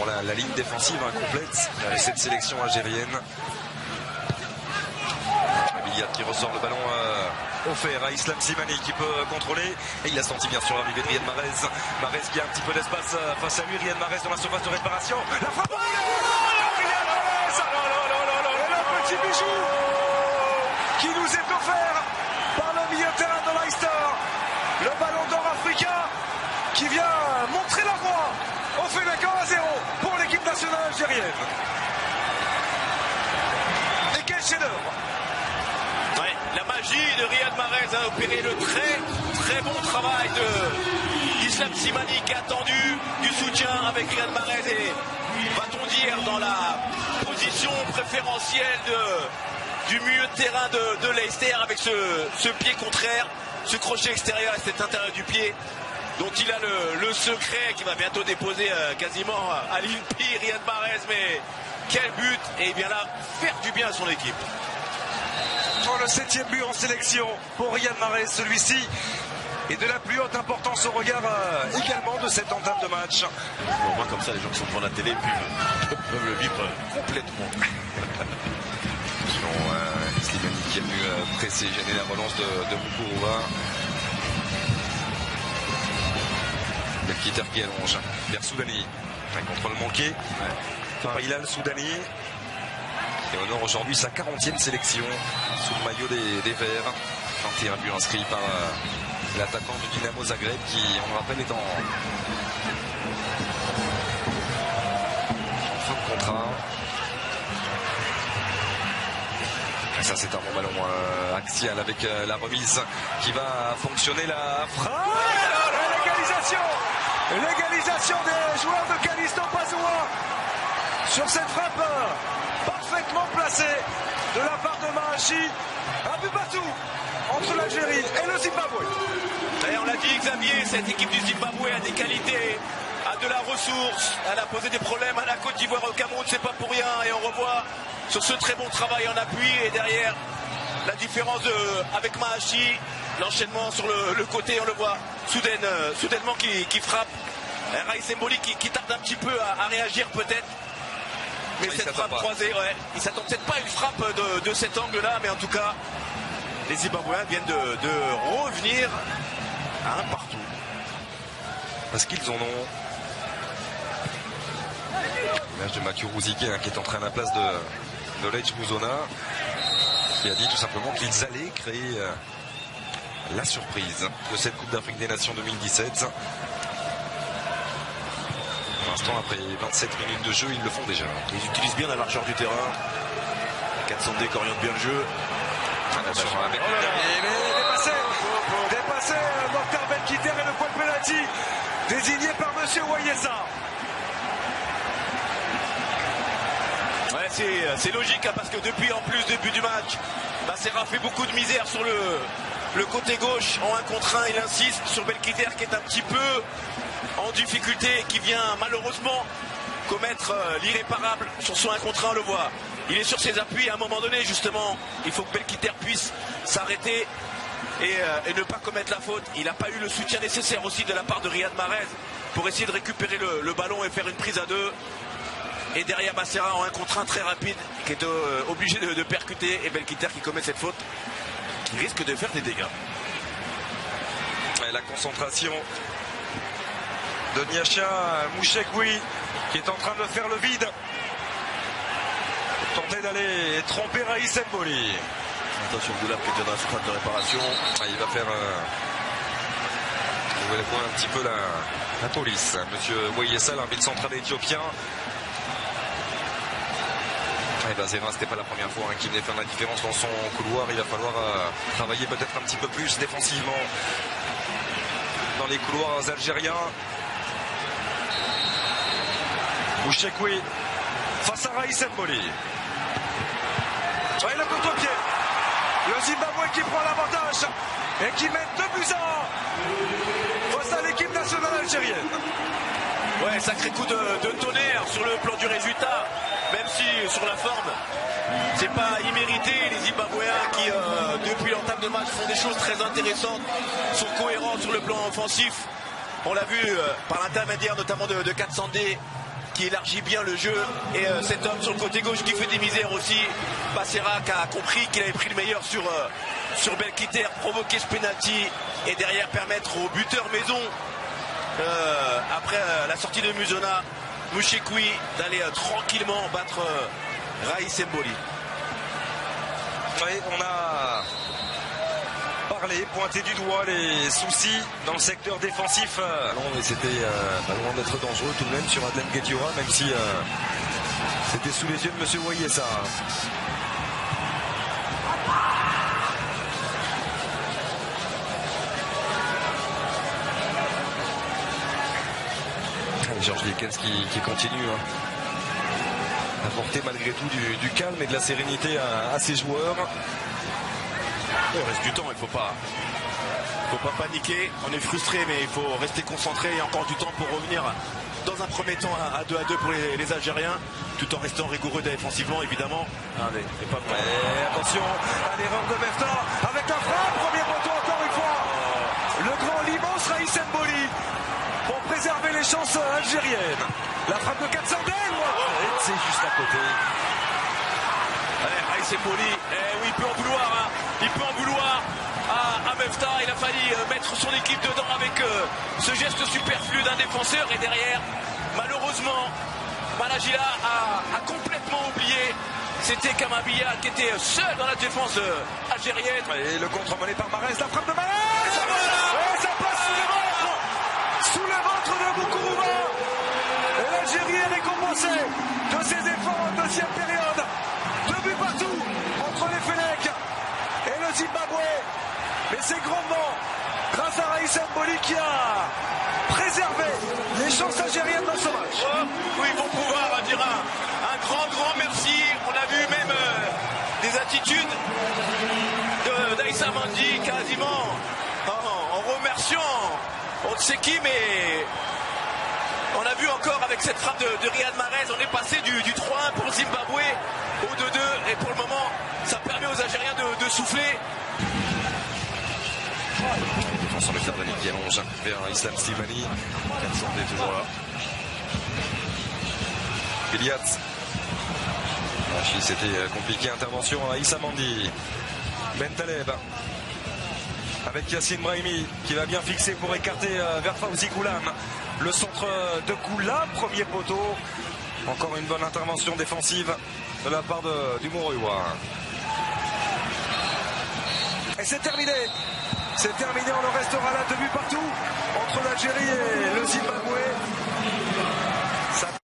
Bon, la ligne défensive incomplète de cette sélection algérienne. Billiard qui ressort le ballon offert à Islam Slimani qui peut contrôler. Et il a senti bien sûr l'arrivée de Riyad Mahrez. Mahrez qui a un petit peu d'espace face à lui. Riyad Mahrez dans la surface de réparation. La frappe. Riyad Mahrez. Et le petit bijou qui nous est offert par le milieu de terrain de Leicester. Le ballon d'or africain qui vient montrer la voie. On fait d'accord à 0 pour l'équipe nationale algérienne. Et quel chef-d'œuvre! Ouais, la magie de Riyad Mahrez a opéré le très bon travail d'Islam Slimani qui a attendu du soutien avec Riyad Mahrez et, va-t-on dire, dans la position préférentielle du milieu de terrain de Leicester avec ce pied contraire, ce crochet extérieur et cet intérieur du pied dont il a le secret qui va bientôt déposer quasiment à l'INPI Riyad Mahrez. Mais quel but! Et il vient là faire du bien à son équipe. Oh, le 7e but en sélection pour Riyad Mahrez, celui-ci est de la plus haute importance au regard également de cette entame de match. Au moins comme ça les gens qui sont devant la télé peuvent le vivre complètement. Slimani qui est venu presser, gêner la relance de Moukourova. Belkiter qui allonge vers Soudani. Un contrôle manqué par Hilal Soudani. Et honore aujourd'hui sa 40e sélection sous le maillot des Verts. 21 buts inscrits par l'attaquant du Dynamo Zagreb qui, on le rappelle, est en fin de contrat. Et ça, c'est un bon ballon axial avec la remise qui va fonctionner. La frappe, l'égalisation des joueurs de Callisto Pazoua sur cette frappe parfaitement placée de la part de Mahachi. Un but partout entre l'Algérie et le Zimbabwe. Et on l'a dit, Xavier, cette équipe du Zimbabwe a des qualités, a de la ressource, elle a posé des problèmes à la Côte d'Ivoire, au Cameroun, c'est pas pour rien. Et on revoit sur ce très bon travail en appui et derrière la différence avec Mahachi, l'enchaînement sur le côté, on le voit soudainement qui frappe. Raïs Mboli qui tarde un petit peu à réagir peut-être. Mais cette frappe croisée, ouais, il s'attend peut-être pas à une frappe de cet angle-là, mais en tout cas, les Zimbabwéens viennent de revenir à un partout. Parce qu'ils en ont. L'image de Mathieu Rouzique qui est entré à la place de Leitch Bouzona, qui a dit tout simplement qu'ils allaient créer la surprise de cette Coupe d'Afrique des Nations 2017. Pour l'instant, après 27 minutes de jeu, ils le font déjà. Ils utilisent bien la largeur du terrain. 400D qui oriente bien le jeu. Attention avec dépassé Mokhtar Belkiter et le point de penalty désigné par Monsieur Wayesa. Ouais, c'est logique hein, parce que depuis en plus début du match, Serra fait beaucoup de misère sur le côté gauche en 1 contre 1. Il insiste sur Belkiter qui est un petit peu en difficulté, qui vient malheureusement commettre l'irréparable sur son 1 contre 1, on le voit. Il est sur ses appuis à un moment donné justement. Il faut que Belkiter puisse s'arrêter et ne pas commettre la faute. Il n'a pas eu le soutien nécessaire aussi de la part de Riyad Mahrez pour essayer de récupérer le ballon et faire une prise à 2. Et derrière Serra en 1 contre 1 très rapide qui est obligé de percuter, et Belkiter qui commet cette faute qui risque de faire des dégâts. Et la concentration de Niacha Mouchekwi qui est en train de faire le vide pour tenter d'aller tromper Raïs Mboli. Attention, Goulab qui est dans la surface de réparation. Il va faire un petit peu la police. Monsieur Wayesa, l'arbitre central éthiopien. Zera, c'était pas la première fois qu'il venait faire la différence dans son couloir. Il va falloir travailler peut-être un petit peu plus défensivement dans les couloirs algériens. Mouchekwi face à Raïs Mboli. Et le contre-pied. Le Zimbabwe qui prend l'avantage et qui met 2-1 face à l'équipe nationale algérienne. Ouais, sacré coup de tonnerre sur le plan du résultat, même si sur la forme c'est pas immérité. Les Zimbabwéens qui depuis l'entame de match font des choses très intéressantes, sont cohérents sur le plan offensif. On l'a vu par l'intermédiaire notamment de 400D qui élargit bien le jeu. Et cet homme sur le côté gauche qui fait des misères aussi. Becerra qui a compris qu'il avait pris le meilleur sur Belkiter, provoquer ce penalty et derrière permettre au buteur maison, après la sortie de Musona, Mouchekwi, d'aller tranquillement battre Raïs Mboli. Oui, on a parlé, pointé du doigt les soucis dans le secteur défensif. Non, mais c'était pas loin d'être dangereux tout de même sur Adlem Guedioura, même si c'était sous les yeux de Monsieur Voyer ça. Georges Lekens qui continue à apporter malgré tout du calme et de la sérénité à ses joueurs. Il reste du temps, il ne faut pas paniquer. On est frustré, mais il faut rester concentré. Il y a encore du temps pour revenir dans un premier temps à 2-2 pour les Algériens, tout en restant rigoureux défensivement, évidemment. Allez, attention à l'erreur de Mefta avec la frappe, premier poteau encore une fois. Le grand, l'immense Raïs Mboli pour préserver les chances algériennes. La frappe de Katsandel, c'est juste à côté. Allez, Raïs Mboli, oui, il peut en vouloir, hein. Il peut en vouloir à Mefta. Il a failli mettre son équipe dedans avec ce geste superflu d'un défenseur. Et derrière, malheureusement, Malagila a complètement oublié. C'était Kamabia qui était seul dans la défense algérienne. Et le contre mené par Marez, la frappe de Marez. Et ça passe sous le ventre de Boukurouba. Et l'Algérie est récompensée de ses efforts en deuxième période. 2 buts partout entre les Fennecs et le Zimbabwe. Mais c'est grandement grâce à Raïs Mboli qui a préservé les chances algériennes dans ce match. Oui, ils vont pouvoir dire un grand merci. On a vu même des attitudes d'Aïssa Mandi quasiment en remerciant on ne sait qui, mais on a vu encore avec cette frappe de Riyad Mahrez, on est passé du 3-1 pour Zimbabwe au 2-2 et pour le moment ça permet aux Algériens de souffler. Défenseur de Ferdinand qui allonge vers Islam Slimani. Katsandé est toujours là. Biliat. C'était compliqué, intervention à Issa Mandi. Ben Taleb avec Yassine Brahimi qui va bien fixer pour écarter vers Fawzi Goulam. Le centre de Goulam, premier poteau. Encore une bonne intervention défensive de la part du Moroïwa. Et c'est terminé. C'est terminé, on en restera là 2 buts partout entre l'Algérie et le Zimbabwe.